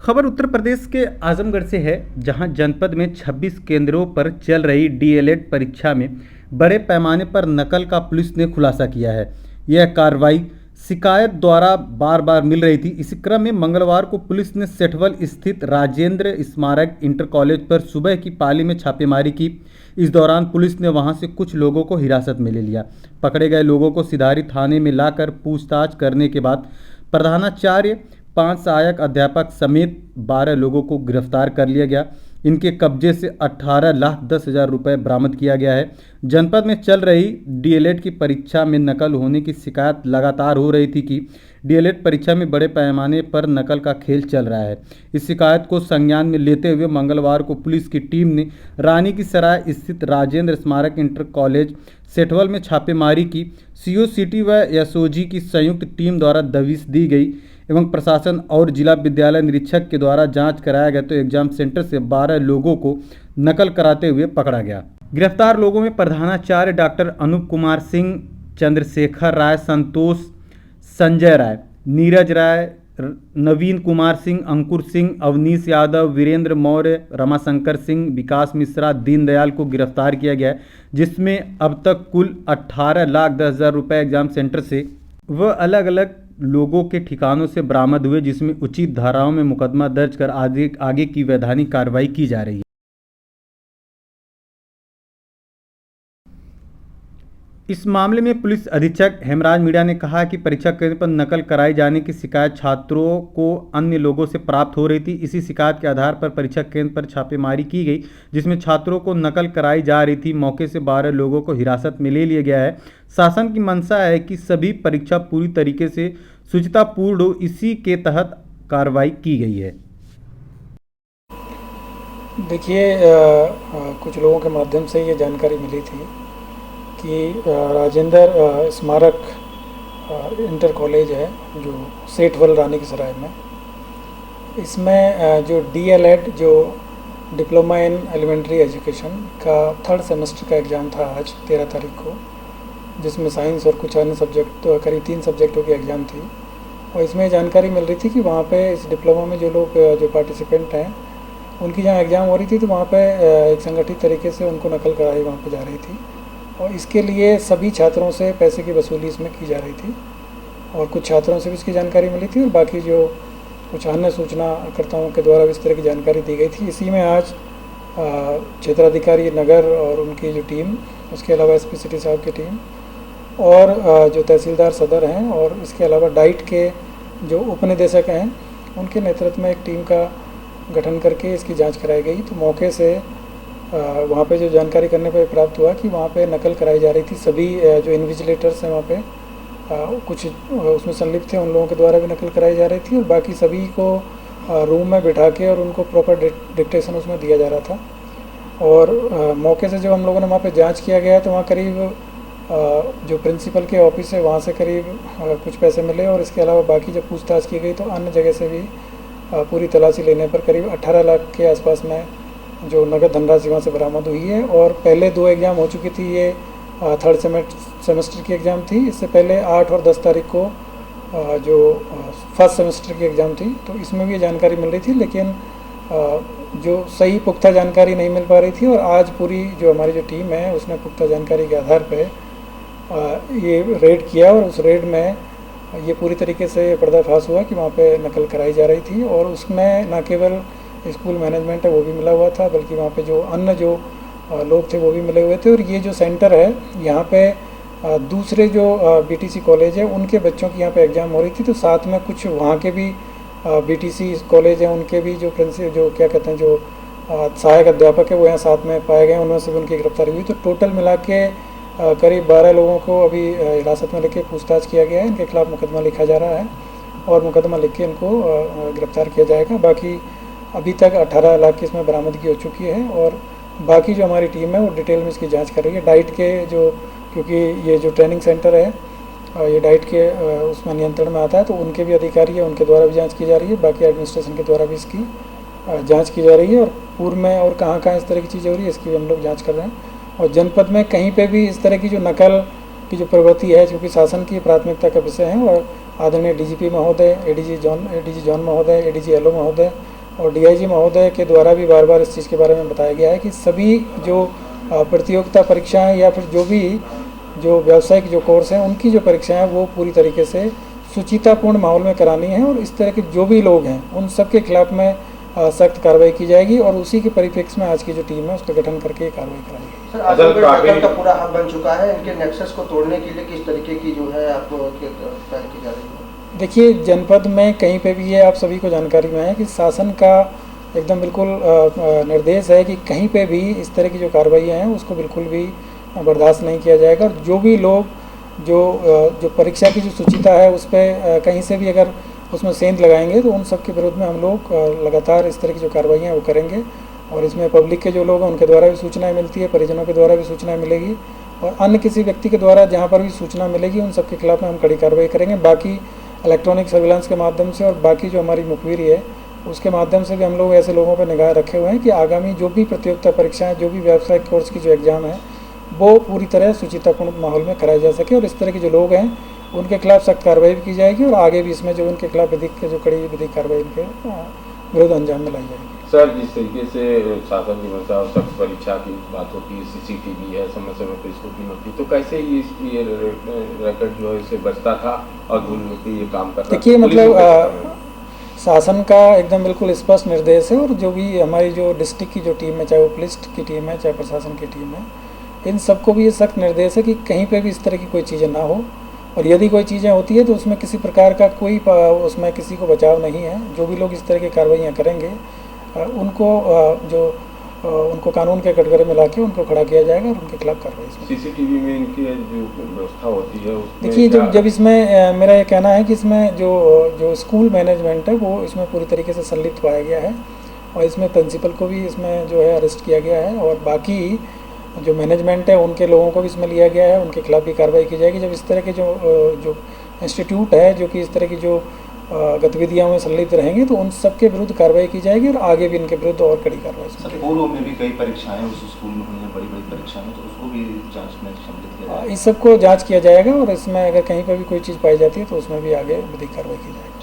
खबर उत्तर प्रदेश के आजमगढ़ से है, जहां जनपद में 26 केंद्रों पर चल रही डीएलएड परीक्षा में बड़े पैमाने पर नकल का पुलिस ने खुलासा किया है। यह कार्रवाई शिकायत द्वारा बार बार मिल रही थी। इसी क्रम में मंगलवार को पुलिस ने सेठवल स्थित राजेंद्र स्मारक इंटर कॉलेज पर सुबह की पाली में छापेमारी की। इस दौरान पुलिस ने वहां से कुछ लोगों को हिरासत में ले लिया। पकड़े गए लोगों को सिधारी थाने में लाकर पूछताछ करने के बाद प्रधानाचार्य, 5 सहायक अध्यापक समेत 12 लोगों को गिरफ्तार कर लिया गया। इनके कब्जे से 18,10,000 रुपये बरामद किया गया है। जनपद में चल रही डीएलएड की परीक्षा में नकल होने की शिकायत लगातार हो रही थी कि डीएलएड परीक्षा में बड़े पैमाने पर नकल का खेल चल रहा है। इस शिकायत को संज्ञान में लेते हुए मंगलवार को पुलिस की टीम ने रानी की सराय स्थित राजेंद्र स्मारक इंटर कॉलेज सेठवल में छापेमारी की। सीओ सिटी व एसओजी की संयुक्त टीम द्वारा दबिश दी गई एवं प्रशासन और जिला विद्यालय निरीक्षक के द्वारा जांच कराया गया तो एग्जाम सेंटर से 12 लोगों को नकल कराते हुए पकड़ा गया। गिरफ्तार लोगों में प्रधानाचार्य डॉक्टर अनूप कुमार सिंह, चंद्रशेखर राय, संतोष, संजय राय, नीरज राय, नवीन कुमार सिंह, अंकुर सिंह, अवनीश यादव, वीरेंद्र मौर्य, रमाशंकर सिंह, विकास मिश्रा, दीनदयाल को गिरफ्तार किया गया है, जिसमें अब तक कुल 18,10,000 रुपये एग्जाम सेंटर से व अलग अलग लोगों के ठिकानों से बरामद हुए, जिसमें उचित धाराओं में मुकदमा दर्ज कर आगे की वैधानिक कार्रवाई की जा रही है। इस मामले में पुलिस अधीक्षक हेमराज मीणा ने कहा कि परीक्षा केंद्र पर नकल कराए जाने की शिकायत छात्रों को अन्य लोगों से प्राप्त हो रही थी। इसी शिकायत के आधार पर परीक्षा केंद्र पर छापेमारी की गई, जिसमें छात्रों को नकल कराई जा रही थी। मौके से 12 लोगों को हिरासत में ले लिया गया है। शासन की मंशा है कि सभी परीक्षा पूरी तरीके से शुचितापूर्ण हो, इसी के तहत कार्रवाई की गई है। देखिए, कुछ लोगों के माध्यम से ये जानकारी मिली थी कि राजेंद्र स्मारक इंटर कॉलेज है जो सेठवल रानी की सराय में, इसमें जो डीएलएड जो डिप्लोमा इन एलिमेंट्री एजुकेशन का 3rd सेमेस्टर का एग्ज़ाम था आज 13 तारीख को, जिसमें साइंस और कुछ अन्य सब्जेक्ट, तो करीब 3 सब्जेक्टों की एग्ज़ाम थी। और इसमें जानकारी मिल रही थी कि वहाँ पे इस डिप्लोमा में जो लोग जो पार्टिसिपेंट हैं उनकी जहाँ एग्ज़ाम हो रही थी तो वहाँ पे एक संगठित तरीके से उनको नकल कराई वहाँ पे जा रही थी और इसके लिए सभी छात्रों से पैसे की वसूली इसमें की जा रही थी और कुछ छात्रों से भी इसकी जानकारी मिली थी और बाकी जो कुछ अन्य सूचनाकर्ताओं के द्वारा भी इस तरह की जानकारी दी गई थी। इसी में आज क्षेत्राधिकारी नगर और उनकी जो टीम, उसके अलावा एसपी सिटी साहब की टीम और जो तहसीलदार सदर हैं और इसके अलावा डाइट के जो उपनिदेशक हैं उनके नेतृत्व में एक टीम का गठन करके इसकी जांच कराई गई। तो मौके से वहाँ पे जो जानकारी करने पर प्राप्त हुआ कि वहाँ पे नकल कराई जा रही थी। सभी जो इन्विजिलेटर्स हैं वहाँ पे कुछ उसमें संलिप्त थे, उन लोगों के द्वारा भी नकल कराई जा रही थी और बाकी सभी को रूम में बिठा के और उनको प्रॉपर डिक्टेशन उसमें दिया जा रहा था। और मौके से जब हम लोगों ने वहाँ पे जांच किया गया तो वहाँ करीब जो प्रिंसिपल के ऑफिस है वहाँ से करीब कुछ पैसे मिले और इसके अलावा बाकी जब पूछताछ की गई तो अन्य जगह से भी पूरी तलाशी लेने पर करीब 18 लाख के आसपास में जो नगद धनराशि वहाँ से बरामद हुई है। और पहले 2 एग्ज़ाम हो चुकी थी, ये 3rd सेमेस्टर की एग्ज़ाम थी। इससे पहले 8 और 10 तारीख को जो 1st सेमेस्टर की एग्ज़ाम थी तो इसमें भी ये जानकारी मिल रही थी, लेकिन जो सही पुख्ता जानकारी नहीं मिल पा रही थी। और आज पूरी जो हमारी जो टीम है उसने पुख्ता जानकारी के आधार पर ये रेड किया और उस रेड में ये पूरी तरीके से पर्दाफाश हुआ कि वहाँ पे नकल कराई जा रही थी और उसमें न केवल स्कूल मैनेजमेंट है वो भी मिला हुआ था, बल्कि वहाँ पे जो अन्य जो लोग थे वो भी मिले हुए थे। और ये जो सेंटर है यहाँ पे दूसरे जो बीटीसी कॉलेज है उनके बच्चों की यहाँ पे एग्ज़ाम हो रही थी, तो साथ में कुछ वहाँ के भी बीटीसी कॉलेज हैं उनके भी जो जो क्या कहते हैं जो सहायक अध्यापक है वो यहाँ साथ में पाए गए, उनमें से भी उनकी गिरफ्तारी हुई। तो टोटल मिला के करीब 12 लोगों को अभी हिरासत में लेके पूछताछ किया गया है। इनके खिलाफ मुकदमा लिखा जा रहा है और मुकदमा लिख के इनको गिरफ्तार किया जाएगा। बाकी अभी तक 18 लाख की इसमें बरामदगी हो चुकी है और बाकी जो हमारी टीम है वो डिटेल में इसकी जांच कर रही है। डाइट के जो, क्योंकि ये जो ट्रेनिंग सेंटर है ये डाइट के उसमें नियंत्रण में आता है तो उनके भी अधिकारी है, उनके द्वारा भी जांच की जा रही है। बाकी एडमिनिस्ट्रेशन के द्वारा भी इसकी जांच की जा रही है और पूर्व में और कहाँ कहाँ इस तरह की चीज़ें हो रही है इसकी भी हम लोग जाँच कर रहे हैं। और जनपद में कहीं पे भी इस तरह की जो नकल की जो प्रवृत्ति है, क्योंकि शासन की प्राथमिकता का विषय है और आदरणीय डीजीपी महोदय, एडीजी जॉन महोदय, एडीजी एलओ महोदय और डीआईजी महोदय के द्वारा भी बार बार इस चीज़ के बारे में बताया गया है कि सभी जो प्रतियोगिता परीक्षाएं या फिर जो व्यावसायिक जो कोर्स हैं उनकी जो परीक्षाएं हैं वो पूरी तरीके से सुचितापूर्ण माहौल में करानी है, और इस तरह के जो भी लोग हैं उन सब के खिलाफ में सख्त कार्रवाई की जाएगी, और उसी के परिप्रेक्ष्य में आज की जो टीम है उसका गठन करके ये कार्रवाई कराई गई। सर, आजमगढ़ नकल का पूरा हब बन चुका है, इनके नेक्सस को तोड़ने के लिए किस तरीके की जो है आपको पहल की जा रही है? देखिए, जनपद में कहीं पे भी ये आप सभी को जानकारी में है कि शासन का एकदम बिल्कुल निर्देश है कि कहीं पे भी इस तरह की जो कार्रवाइयाँ हैं उसको बिल्कुल भी बर्दाश्त नहीं किया जाएगा, और जो भी लोग जो परीक्षा की जो शुचिता है उस पर कहीं से भी अगर उसमें सेंध लगाएंगे तो उन सब के विरोध में हम लोग लगातार इस तरह की जो कार्रवाइयाँ वो करेंगे, और इसमें पब्लिक के जो लोग हैं उनके द्वारा भी सूचनाएं मिलती है, परिजनों के द्वारा भी सूचनाएं मिलेगी, और अन्य किसी व्यक्ति के द्वारा जहाँ पर भी सूचना मिलेगी उन सब के खिलाफ में हम कड़ी कार्रवाई करेंगे। बाकी इलेक्ट्रॉनिक सर्विलांस के माध्यम से और बाकी जो हमारी मुखबिरी है उसके माध्यम से भी हम लोग ऐसे लोगों पर निगाह रखे हुए हैं कि आगामी जो भी प्रतियोगिता परीक्षाएँ, जो भी व्यावसायिक कोर्स की जो एग्ज़ाम है वो पूरी तरह सुचितापूर्ण माहौल में कराई जा सके, और इस तरह के जो लोग हैं उनके खिलाफ सख्त कार्रवाई भी की जाएगी, और आगे भी इसमें जो उनके खिलाफ विधिक कार्रवाई उनके विरोध अंजाम में लाई जाएगी। सर, जिस तरीके से शासन की मंशा और सख्त परीक्षा की बात होती है, सीसीटीवी है, समय समय पर स्क्रूटनी होती है, तो कैसे ये रिकॉर्ड जो है इसे बचता था और धूल मिट्टी ये काम कर रहा था? देखिए, मतलब शासन का एकदम बिल्कुल स्पष्ट निर्देश है, और जो भी हमारी जो डिस्ट्रिक्ट की जो टीम है, चाहे वो पुलिस की टीम है चाहे प्रशासन की टीम है, इन सबको भी ये सख्त निर्देश है कि कहीं पे भी इस तरह की कोई चीज़ें ना हो, और यदि कोई चीज़ें होती है तो उसमें किसी प्रकार का कोई उसमें किसी को बचाव नहीं है। जो भी लोग इस तरह की कार्रवाइयाँ करेंगे उनको कानून के कटघरे में लाके उनको खड़ा किया जाएगा और उनके खिलाफ कार्रवाई। सीसीटीवी में इनकी जो व्यवस्था होती है देखिए, जब इसमें मेरा ये कहना है कि इसमें जो स्कूल मैनेजमेंट है वो इसमें पूरी तरीके से संलिप्त पाया गया है, और इसमें प्रिंसिपल को भी इसमें जो है अरेस्ट किया गया है, और बाकी जो मैनेजमेंट है उनके लोगों को भी इसमें लिया गया है, उनके खिलाफ भी कार्रवाई की जाएगी। जब इस तरह के जो इंस्टीट्यूट है जो कि इस तरह की जो गतिविधियों में संलिप्त रहेंगे तो उन सब के विरुद्ध कार्रवाई की जाएगी, और आगे भी इनके विरुद्ध और कड़ी कार्रवाई। सर, पूर्व में भी कई परीक्षाएं उस स्कूल में हुई हैं, बड़ी बड़ी परीक्षाएं, तो उसको भी जांच में सम्मिलित किया जाएगा? इस सबको जांच किया जाएगा, और इसमें अगर कहीं पर भी कोई चीज़ पाई जाती है तो उसमें भी आगे विधिक कार्रवाई की जाएगी।